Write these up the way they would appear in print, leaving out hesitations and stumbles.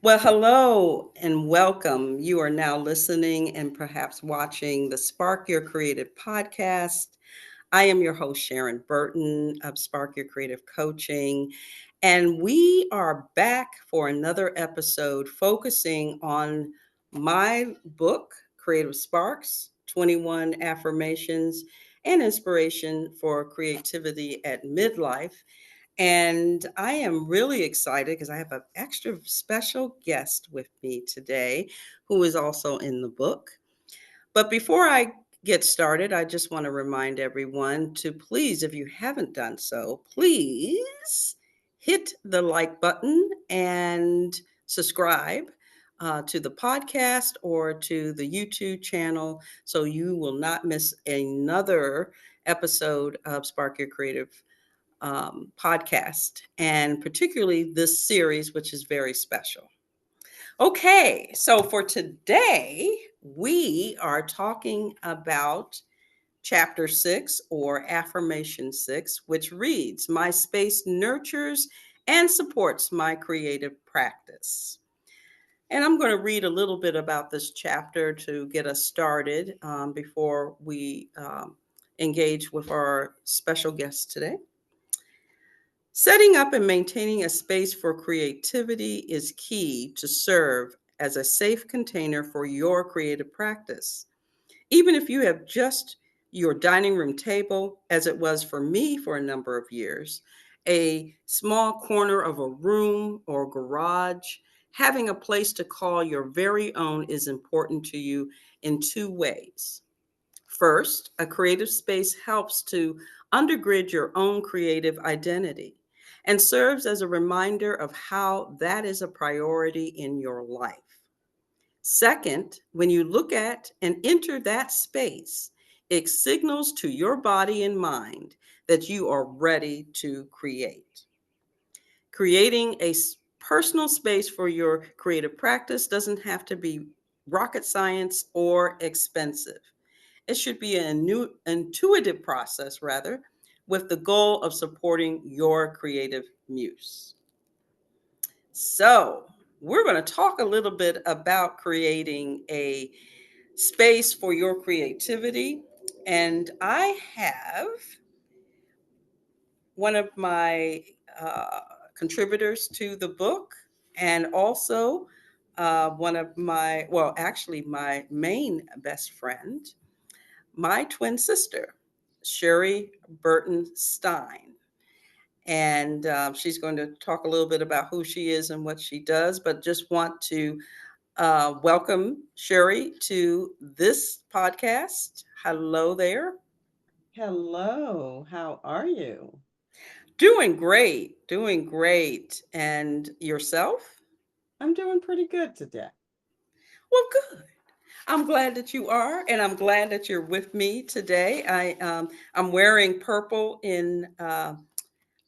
Well, hello and welcome. You are now listening and perhaps watching the Spark Your Creative podcast. I am your host, Sharon Burton of Spark Your Creative Coaching. And we are back for another episode focusing on my book, Creative Sparks 21 Affirmations and Inspiration for Creativity at Midlife. And I am really excited because I have an extra special guest with me today who is also in the book. But before I get started, I just want to remind everyone to please, if you haven't done so, please hit the like button and subscribe to the podcast or to the YouTube channel so you will not miss another episode of Spark Your Creative podcast, and particularly this series, which is very special. Okay, so for today, we are talking about chapter 6 or affirmation 6, which reads, My space nurtures and supports my creative practice. And I'm going to read a little bit about this chapter to get us started before we engage with our special guest today. Setting up and maintaining a space for creativity is key to serve as a safe container for your creative practice. Even if you have just your dining room table, as it was for me for a number of years, a small corner of a room or garage, having a place to call your very own is important to you in two ways. First, a creative space helps to undergird your own creative identity and serves as a reminder of how that is a priority in your life. Second, when you look at and enter that space, it signals to your body and mind that you are ready to create. Creating a personal space for your creative practice doesn't have to be rocket science or expensive. It should be an intuitive process, rather, with the goal of supporting your creative muse. So, we're going to talk a little bit about creating a space for your creativity. And I have one of my uh, contributors to the book, and also one of my, well, actually, my main best friend, my twin sister, Sherry Burton Steine. And she's going to talk a little bit about who she is and what she does, but just want to welcome Sherry to this podcast. Hello there. Hello, how are you? Doing great, doing great. And yourself? I'm doing pretty good today. Well, good. I'm glad that you are, and I'm glad that you're with me today. I'm wearing purple in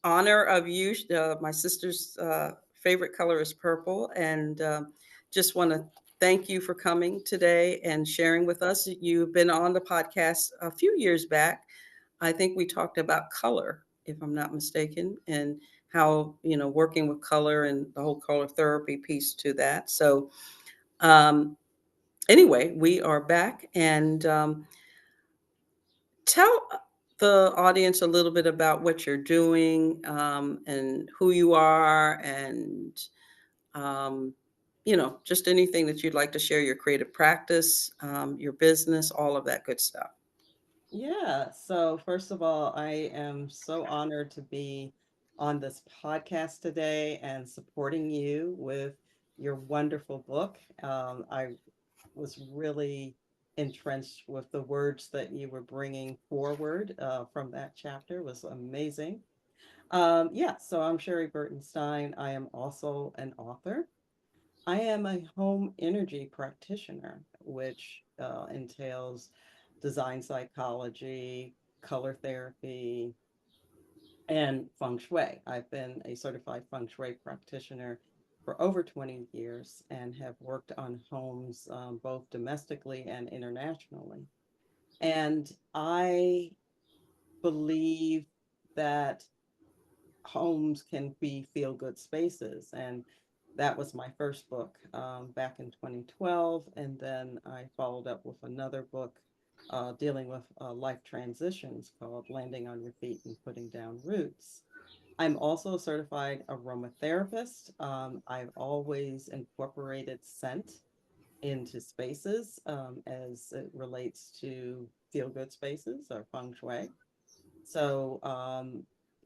honor of you. My sister's favorite color is purple, and just want to thank you for coming today and sharing with us. You've been on the podcast a few years back. I think we talked about color, if I'm not mistaken, and how, working with color and the whole color therapy piece to that. So, um, anyway, we are back, and tell the audience a little bit about what you're doing, and who you are, and just anything that you'd like to share, your creative practice, your business, all of that good stuff. Yeah, so first of all, I am so honored to be on this podcast today and supporting you with your wonderful book. I was really entrenched with the words that you were bringing forward from that chapter. It was amazing. Yeah, so I'm Sherry Burtonstein. I am also an author. I am a home energy practitioner, which entails design psychology, color therapy, and feng shui. I've been a certified feng shui practitioner for over 20 years and have worked on homes both domestically and internationally. And I believe that homes can be feel good spaces. And That was my first book back in 2012. And then I followed up with another book dealing with life transitions called Landing on Your Feet and Putting Down Roots. I'm also a certified aromatherapist. I've always incorporated scent into spaces as it relates to feel good spaces or feng shui. So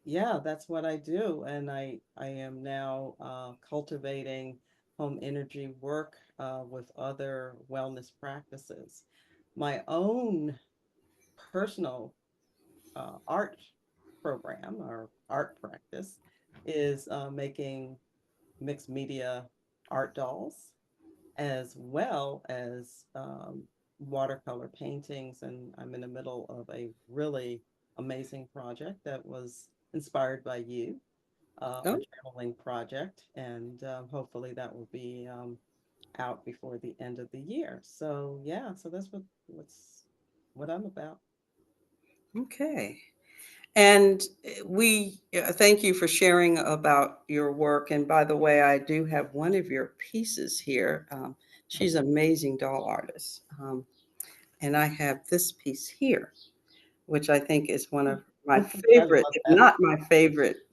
yeah, that's what I do, and I am now cultivating home energy work with other wellness practices. My own personal art program or art practice is making mixed media art dolls as well as watercolor paintings. And I'm in the middle of a really amazing project that was inspired by you, a Oh, journaling project. And hopefully that will be out before the end of the year. So yeah, so that's what I'm about. okay. And we thank you for sharing about your work. And by the way, I do have one of your pieces here. She's an amazing doll artist. And I have this piece here, which I think is one of my I favorite, love if that. not my favorite,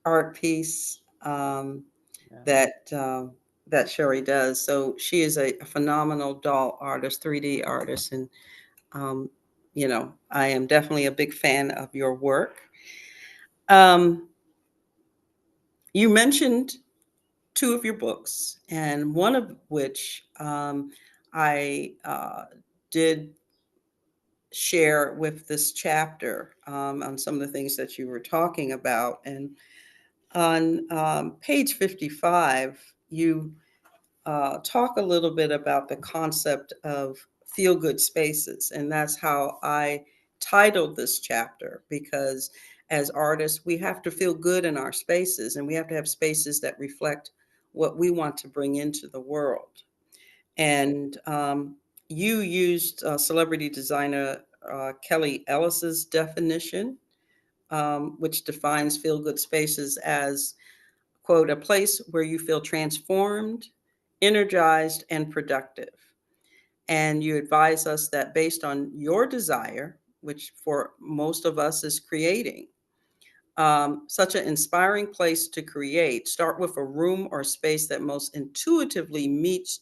art piece Yeah. that that Sherry does. So she is a phenomenal doll artist, 3D artist, and um, I am definitely a big fan of your work. Um, you mentioned two of your books, and one of which I did share with this chapter on some of the things that you were talking about. And on page 55, you talk a little bit about the concept of feel good spaces. And that's how I titled this chapter, because as artists, we have to feel good in our spaces, and we have to have spaces that reflect what we want to bring into the world. And you used celebrity designer Kelly Ellis's definition, which defines feel good spaces as, quote, a place where you feel transformed, energized, and productive. And you advise us that based on your desire, which for most of us is creating, such an inspiring place to create, start with a room or space that most intuitively meets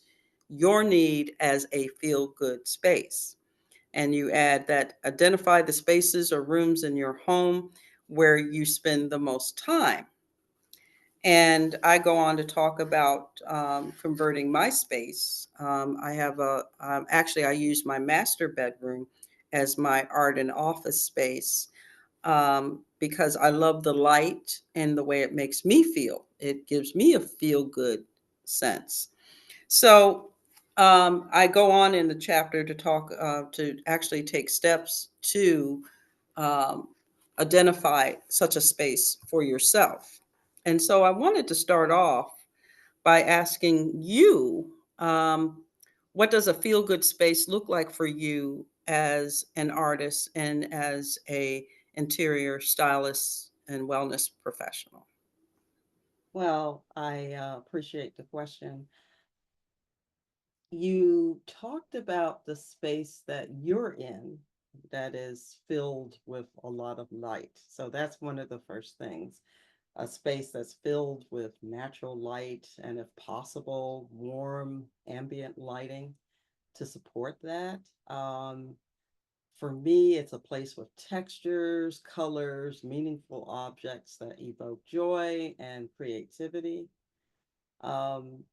your need as a feel good space. And you add that identify the spaces or rooms in your home where you spend the most time. And I go on to talk about converting my space. I have actually, I use my master bedroom as my art and office space because I love the light and the way it makes me feel. It gives me a feel good sense. So I go on in the chapter to talk, to actually take steps to um, identify such a space for yourself. And so I wanted to start off by asking you, what does a feel good space look like for you as an artist and as a interior stylist and wellness professional? Well, I appreciate the question. You talked about the space that you're in that is filled with a lot of light. So that's one of the first things. A space that's filled with natural light and, if possible, warm ambient lighting to support that. For me, it's a place with textures, colors, meaningful objects that evoke joy and creativity. Um,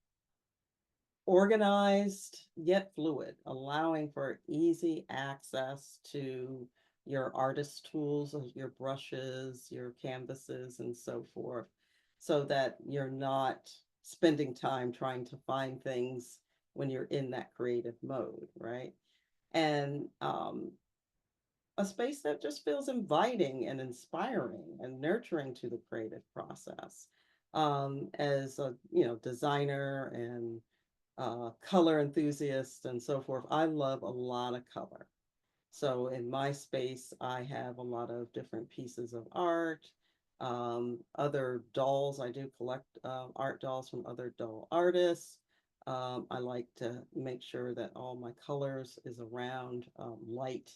Organized yet fluid, allowing for easy access to your artist tools, your brushes, your canvases, and so forth, so that you're not spending time trying to find things when you're in that creative mode, right? And a space that just feels inviting and inspiring and nurturing to the creative process. As a designer and color enthusiast and so forth, I love a lot of color. So in my space, I have a lot of different pieces of art. Other dolls, I do collect art dolls from other doll artists. I like to make sure that all my colors is around light.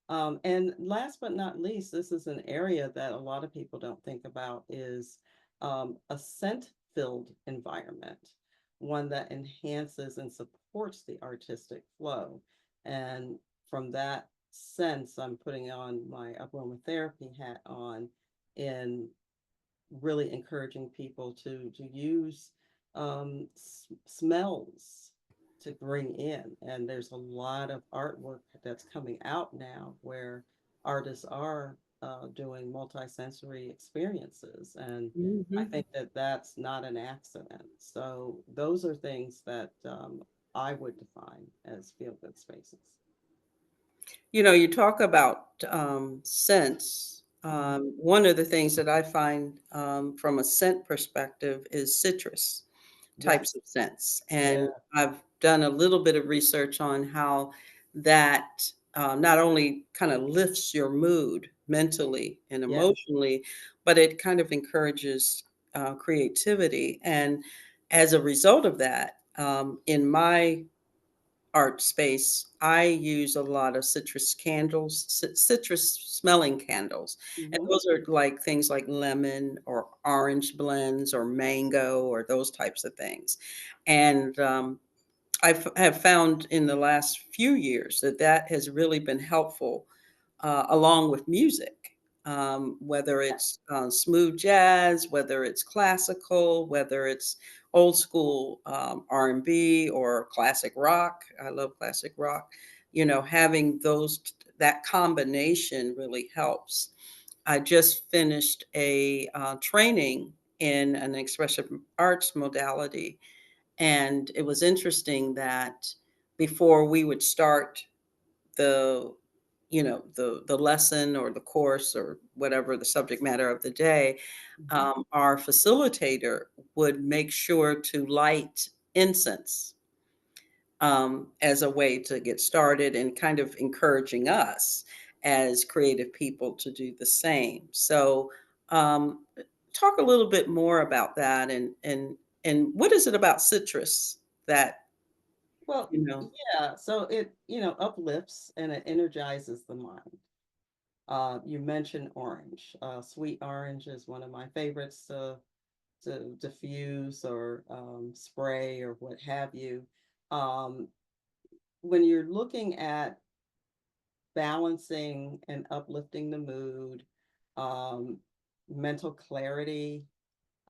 And last but not least, this is an area that a lot of people don't think about is a scent-filled environment, one that enhances and supports the artistic flow. And from that sense, I'm putting on my aromatherapy hat on in really encouraging people to use smells to bring in. And there's a lot of artwork that's coming out now where artists are doing multisensory experiences. And I Mhm. think that that's not an accident. So those are things that I would define as feel good spaces. You know, you talk about scents. Hmm. One of the things that I find from a scent perspective is citrus types Yes. of scents. And Yeah. I've done a little bit of research on how that not only kind of lifts your mood mentally and Yes. emotionally, but it kind of encourages creativity. And as a result of that, in my art space, I use a lot of citrus candles, citrus smelling candles. And Hmm. those are like things like lemon or orange blends or mango or those types of things. And have found in the last few years that that has really been helpful along with music, whether it's smooth jazz, whether it's classical, whether it's old school R&B or classic rock. I love classic rock. You know, having those that combination really helps. I just finished a training in an expressive arts modality, and it was interesting that before we would start the the lesson or the course or whatever the subject matter of the day, Hmm. our facilitator would make sure to light incense as a way to get started and kind of encouraging us as creative people to do the same. So um, talk a little bit more about that, and what is it about citrus that Well, you know yeah, so it, uplifts and it energizes the mind. You mentioned orange. Sweet orange is one of my favorites to diffuse or spray or what have you. Um, when you're looking at balancing and uplifting the mood, um, mental clarity,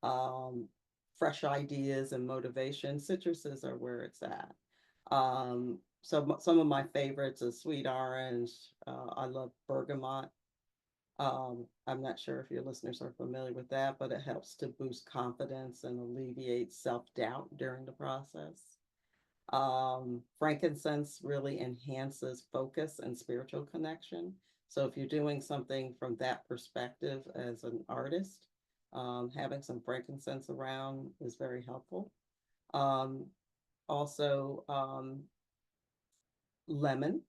um, fresh ideas and motivation, citruses are where it's at. So some of my favorites are sweet orange. I love bergamot. I'm not sure if your listeners are familiar with that, but it helps to boost confidence and alleviate self-doubt during the process. Frankincense really enhances focus and spiritual connection. So if you're doing something from that perspective as an artist, having some frankincense around is very helpful. Um, also, lemon.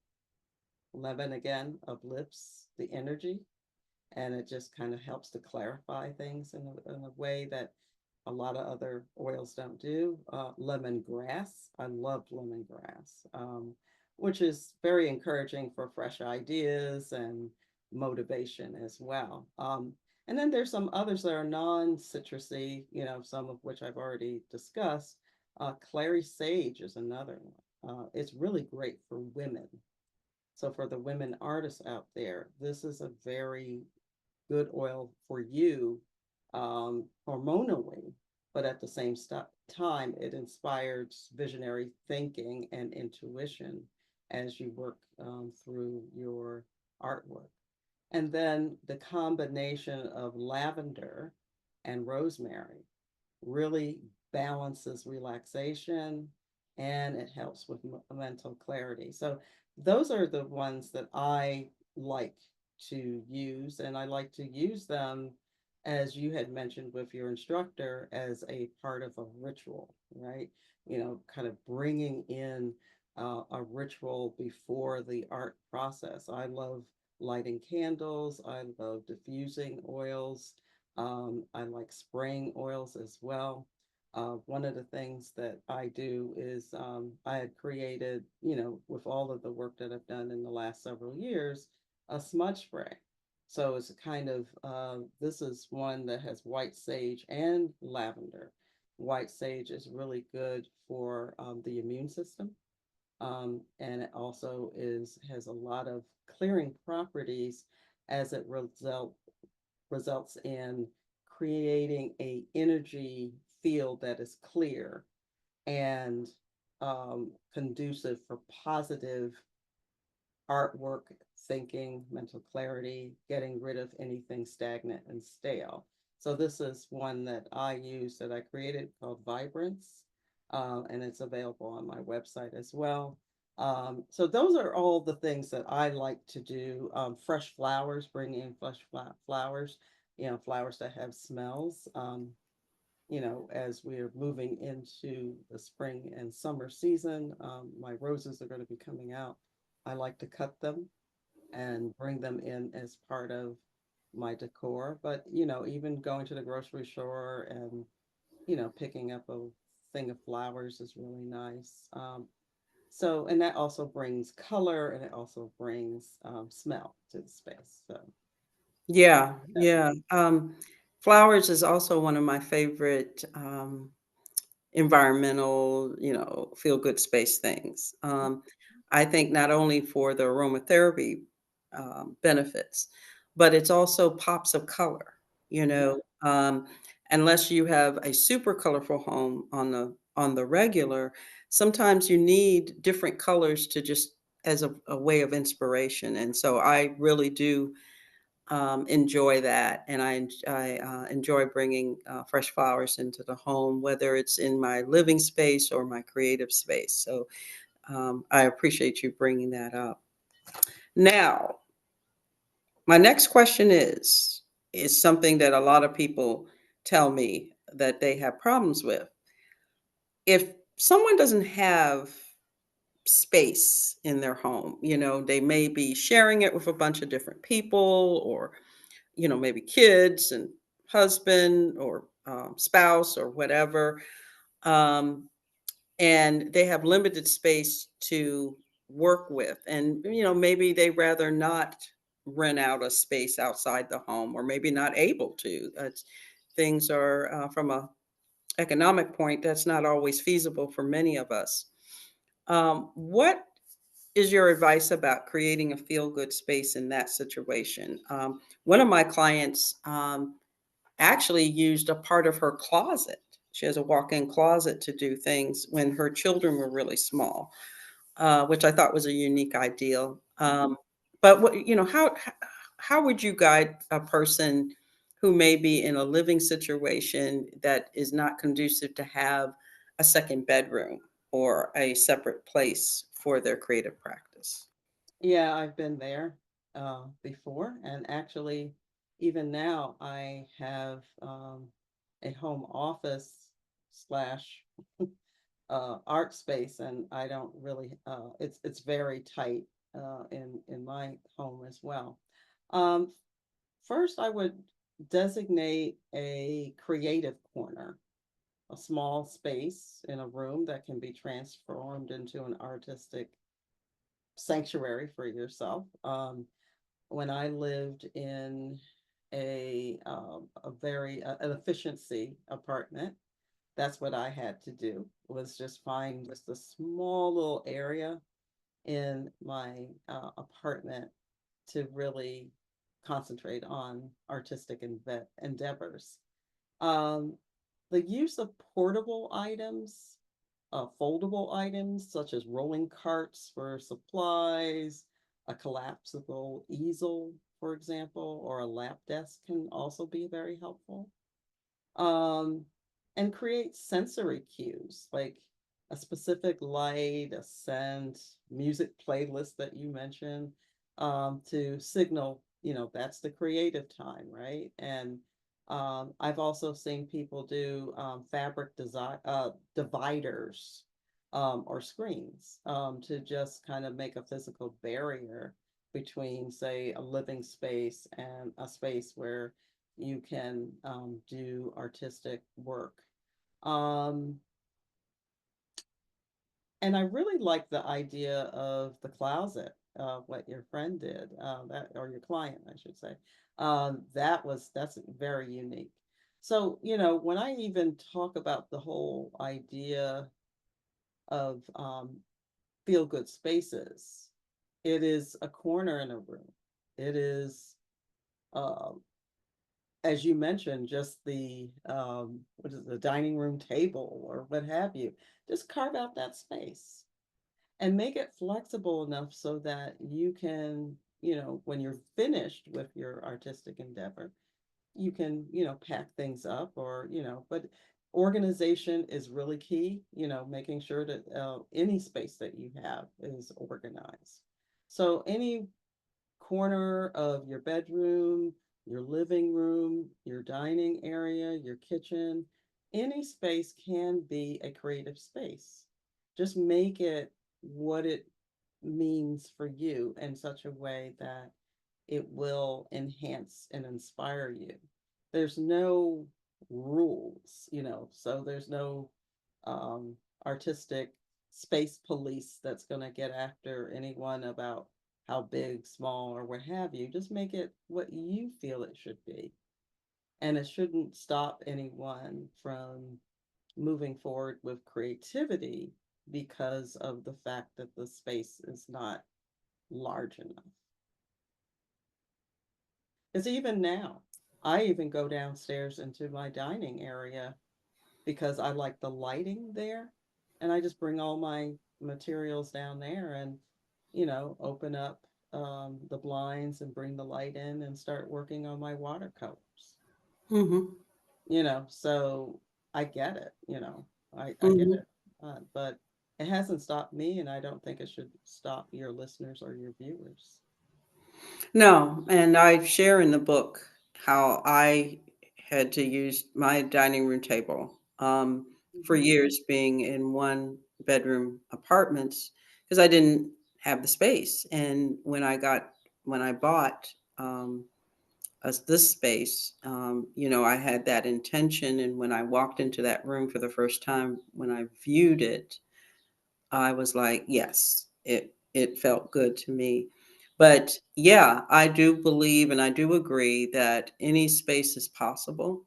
Lemon again uplifts the energy and it just kind of helps to clarify things in a way that a lot of other oils don't do. Lemongrass, I love lemongrass, which is very encouraging for fresh ideas and motivation as well. And then there's some others that are non-citrusy, some of which I've already discussed. Clary sage is another one. It's really great for women. So for the women artists out there, this is a very good oil for you hormonally, but at the same time, it inspires visionary thinking and intuition as you work through your artwork. And then the combination of lavender and rosemary really balances relaxation and it helps with mental clarity. So those are the ones that I like to use, and I like to use them as you had mentioned with your instructor as a part of a ritual, right? Kind of bringing in a ritual before the art process. I love lighting candles. I love diffusing oils. I like spraying oils as well. One of the things that I do is I had created, with all of the work that I've done in the last several years, a smudge spray. So it's a kind of, this is one that has white sage and lavender. White sage is really good for the immune system. And it also has a lot of clearing properties as it results in creating a energy field that is clear and conducive for positive artwork, thinking, mental clarity, getting rid of anything stagnant and stale. So this is one that I use that I created called Vibrance, and it's available on my website as well. So those are all the things that I like to do. Fresh flowers, bring in flowers, flowers that have smells. As we're moving into the spring and summer season, my roses are going to be coming out. I like to cut them and bring them in as part of my decor. But, even going to the grocery store and, picking up a thing of flowers is really nice. And that also brings color and it also brings smell to the space. So Yeah, that's yeah. Flowers is also one of my favorite environmental, feel good space things. I think not only for the aromatherapy benefits, but it's also pops of color, you yeah. know. Unless you have a super colorful home on the regular, sometimes you need different colors to just as a way of inspiration. And so I really do enjoy that, and I enjoy bringing fresh flowers into the home, whether it's in my living space or my creative space. So I appreciate you bringing that up. Now, my next question is something that a lot of people tell me that they have problems with. If someone doesn't have space in their home, they may be sharing it with a bunch of different people, or maybe kids and husband or spouse or whatever. Um, and they have limited space to work with. And, maybe they rather not rent out a space outside the home, or maybe not able to. Things are, from a economic point, that's not always feasible for many of us. What is your advice about creating a feel good space in that situation? One of my clients actually used a part of her closet. She has a walk-in closet to do things when her children were really small, which I thought was a unique ideal. But how would you guide a person who may be in a living situation that is not conducive to have a second bedroom or a separate place for their creative practice? Yeah, I've been there before, and actually, even now, I have a home office slash art space, and I don't really. It's very tight in my home as well. Um, First, I would designate a creative corner, a small space in a room that can be transformed into an artistic sanctuary for yourself. When I lived in a very an efficiency apartment, that's what I had to do, was just find just a small little area in my apartment to really concentrate on artistic endeavors. Um, the use of portable items, foldable items such as rolling carts for supplies, a collapsible easel, for example, or a lap desk can also be very helpful. Um, and create sensory cues like a specific light, a scent, music playlist that you mentioned, to signal, that's the creative time, right? And I've also seen people do fabric design dividers or screens to just kind of make a physical barrier between, say, a living space and a space where you can do artistic work. Um, and I really like the idea of the closet, what your friend did, that or your client, I should say. That's very unique. So, when I even talk about the whole idea of feel good spaces, it is a corner in a room. It is, um, as you mentioned, just the what is it, the dining room table or what have you. Just carve out that space and make it flexible enough so that you can, when you're finished with your artistic endeavor, you can, pack things up or, but organization is really key, making sure that any space that you have is organized. So any corner of your bedroom, your living room, your dining area, your kitchen, any space can be a creative space. Just make it what it means for you in such a way that it will enhance and inspire you. There's no rules, so there's no um, artistic space police that's going to get after anyone about how big, small, or what have you. Just make it what you feel it should be. And it shouldn't stop anyone from moving forward with creativity because of the fact that the space is not large enough. Because even now, I even go downstairs into my dining area because I like the lighting there. And I just bring all my materials down there and, open up the blinds and bring the light in and start working on my watercolors. Mm-hmm. So I get it, I get Mm-hmm. it. But it hasn't stopped me, and I don't think it should stop your listeners or your viewers. No, and I share in the book how I had to use my dining room table for Mhm. years being in one bedroom apartments because I didn't have the space. And when I bought us this space, I had that intention. And when I walked into that room for the first time, when I viewed it, I was like, yes, it felt good to me. But yeah, I do believe and I do agree that any space is possible.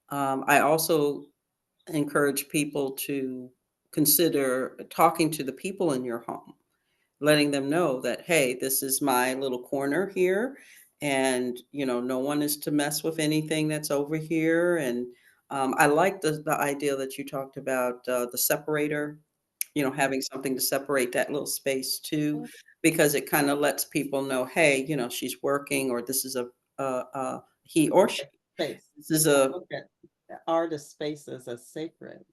I also encourage people to consider talking to the people in your home, letting them know that, hey, this is my little corner here. And, no one is to mess with anything that's over here. And I like the idea that you talked about the separator, having something to separate that little space too, because it kind of lets people know, hey, she's working, or this is a he or she. Space. This is I a look at artist spaces as sacred.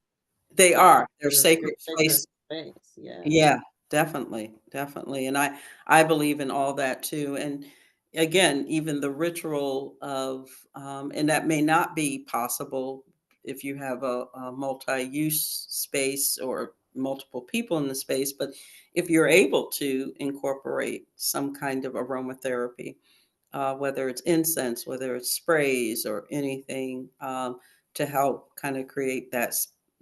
They They're are. They're they're sacred sacred space. space. Yeah. Yeah, definitely, definitely, and I believe in all that too, and again, even the ritual of, and that may not be possible if you have a multi-use space or multiple people in the space, but if you're able to incorporate some kind of aromatherapy, whether it's incense, whether it's sprays or anything, to help kind of create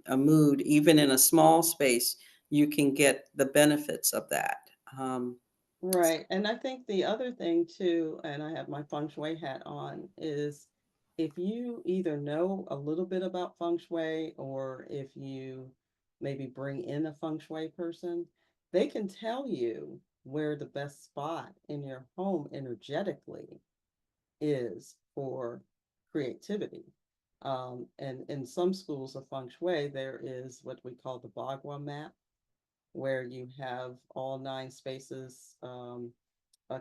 a mood, even in a small space, you can get the benefits of that. Um, Right. And I think the other thing too, and I have my feng shui hat on, is if you either know a little bit about feng shui or if you maybe bring in a feng shui person, they can tell you where the best spot in your home energetically is for creativity. And in some schools of feng shui, there is what we call the Bagua map, where you have all nine spaces,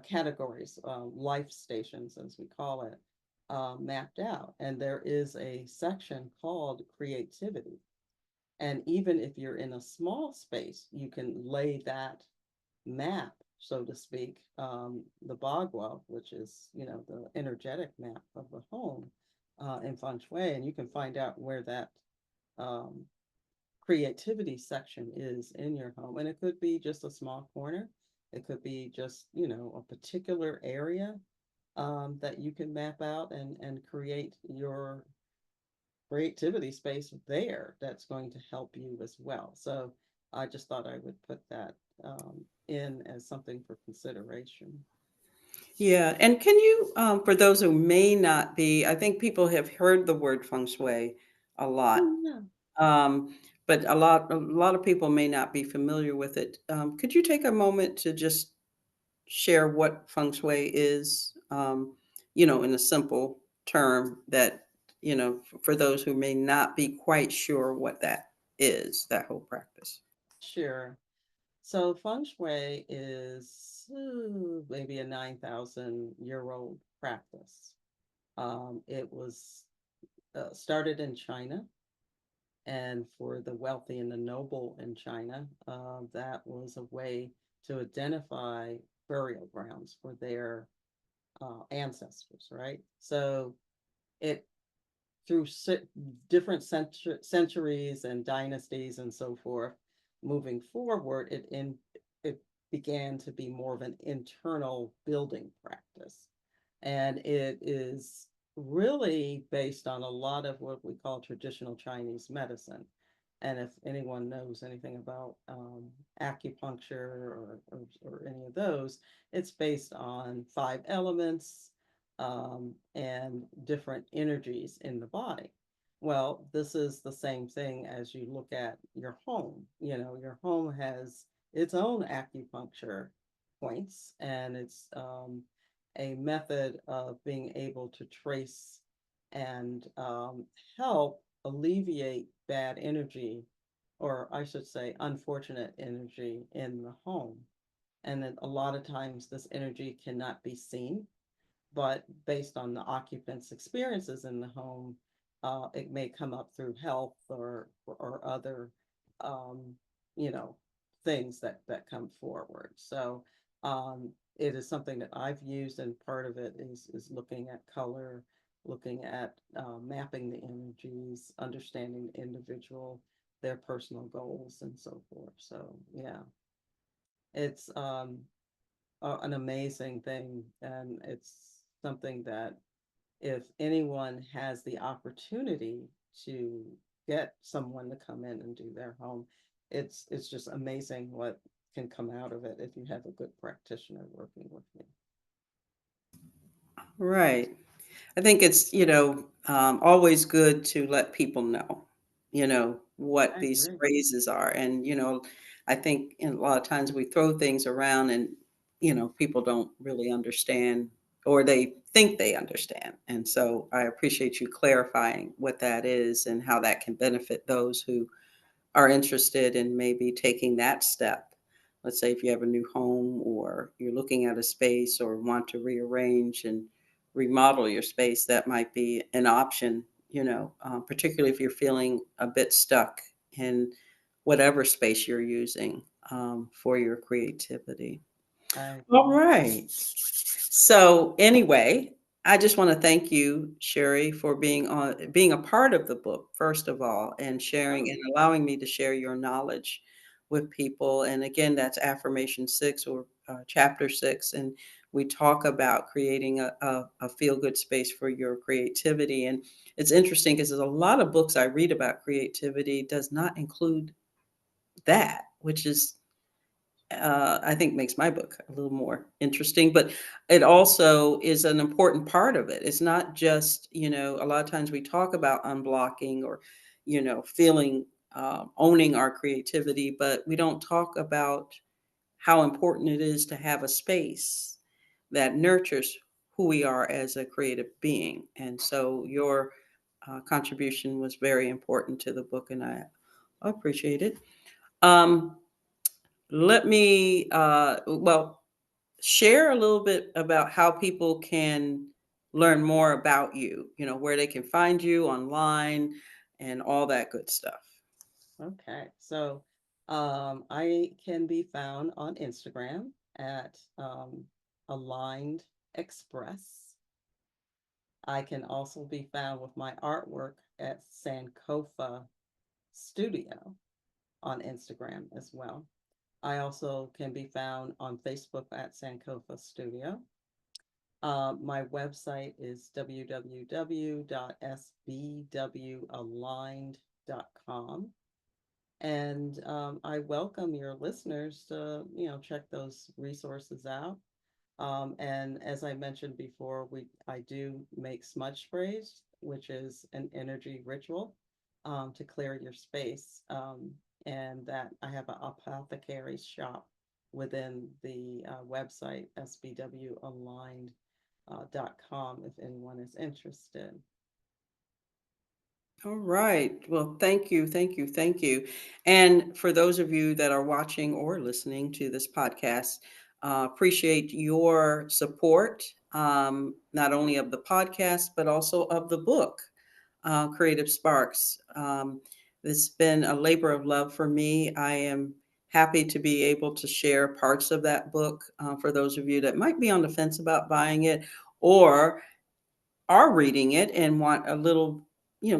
categories, life stations, as we call it, mapped out. And there is a section called creativity. And even if you're in a small space, you can lay that map, so to speak, the Bagua, which is, the energetic map of the home in Feng Shui, and you can find out where that um, creativity section is in your home. And it could be just a small corner. It could be just, a particular area. that you can map out and create your creativity space there that's going to help you as well. So I just thought I would put that in as something for consideration. Yeah, and can you, for those who may not be, I think people have heard the word feng shui a lot, Yeah, um, but a lot of people may not be familiar with it. Could you take a moment to just share what feng shui is, in a simple term that, for those who may not be quite sure what that is, that whole practice? sure. So feng shui is maybe a 9,000-year-old practice. It was started in China, and for the wealthy and the noble in China, that was a way to identify burial grounds for their ancestors, right? So it through different centuries and dynasties and so forth, moving forward, it began to be more of an internal building practice, and it is really based on a lot of what we call traditional Chinese medicine. And if anyone knows anything about acupuncture or any of those, it's based on five elements and different energies in the body. Well, this is the same thing as you look at your home. You know, your home has its own acupuncture points, and it's a method of being able to trace and help alleviate bad energy, or I should say, unfortunate energy in the home. And then a lot of times this energy cannot be seen, but based on the occupant's experiences in the home, it may come up through health or other, um, you know, things that come forward. So it is something that I've used, and part of it is looking at color, looking at mapping the energies, understanding the individual, their personal goals, and so forth. So yeah, it's an amazing thing. And it's something that if anyone has the opportunity to get someone to come in and do their home, it's just amazing what can come out of it if you have a good practitioner working with you. Right. I think it's, always good to let people know, what I these agree. phrases are. And, I think a lot of times we throw things around and, people don't really understand or they think they understand. And so I appreciate you clarifying what that is and how that can benefit those who are interested in maybe taking that step. Let's say if you have a new home or you're looking at a space or want to rearrange and remodel your space, that might be an option, particularly if you're feeling a bit stuck in whatever space you're using for your creativity. I All agree. right. So anyway, I just want to thank you, Sherry, for being a part of the book, first of all, and sharing Oh, and allowing me to share your knowledge with people. And again, that's Affirmation 6 or Chapter 6. And we talk about creating a feel good space for your creativity. And it's interesting because there's a lot of books I read about creativity does not include that, which is I think makes my book a little more interesting, but it also is an important part of it. It's not just, a lot of times we talk about unblocking or, feeling, owning our creativity, but we don't talk about how important it is to have a space that nurtures who we are as a creative being. And so your contribution was very important to the book, and I appreciate it. Um, let me, share a little bit about how people can learn more about you, where they can find you online and all that good stuff. okay. So I can be found on Instagram at Aligned Express. I can also be found with my artwork at Sankofa Studio on Instagram as well. I also can be found on Facebook at Sankofa Studio. My website is www.sbwaligned.com. And I welcome your listeners to, check those resources out. And as I mentioned before, I do make smudge sprays, which is an energy ritual to clear your space. And that I have an apothecary shop within the website sbwaligned.com if anyone is interested. All right. Well, thank you, thank you, thank you. And for those of you that are watching or listening to this podcast, appreciate your support, not only of the podcast, but also of the book, Creative Sparks. It's been a labor of love for me. I am happy to be able to share parts of that book for those of you that might be on the fence about buying it or are reading it and want a little,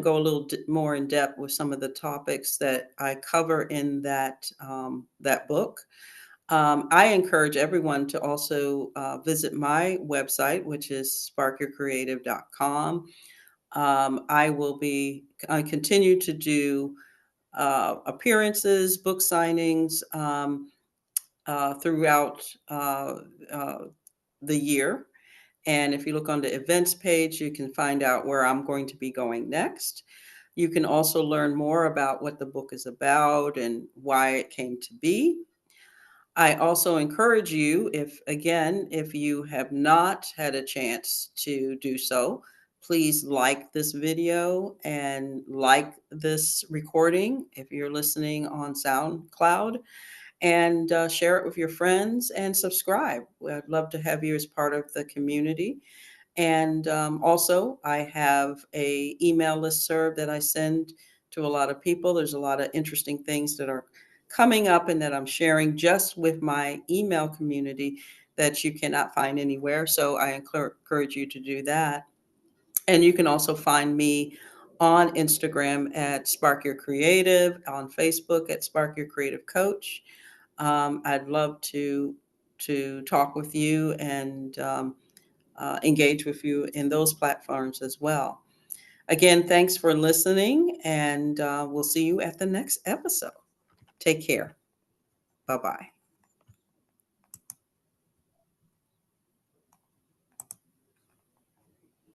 go a little more in depth with some of the topics that I cover in that book. I encourage everyone to also visit my website, which is sparkyourcreative.com. I continue to do appearances, book signings throughout uh, the year. And if you look on the events page, you can find out where I'm going to be going next. You can also learn more about what the book is about and why it came to be. I also encourage you, if you have not had a chance to do so, please like this video and like this recording if you're listening on SoundCloud, and share it with your friends and subscribe. I'd love to have you as part of the community. And also, I have a email listserv that I send to a lot of people. There's a lot of interesting things that are coming up and that I'm sharing just with my email community that you cannot find anywhere. So I encourage you to do that. And you can also find me on Instagram at Spark Your Creative, on Facebook at Spark Your Creative Coach. I'd love to talk with you and engage with you in those platforms as well. Again, thanks for listening, and we'll see you at the next episode. Take care. Bye bye.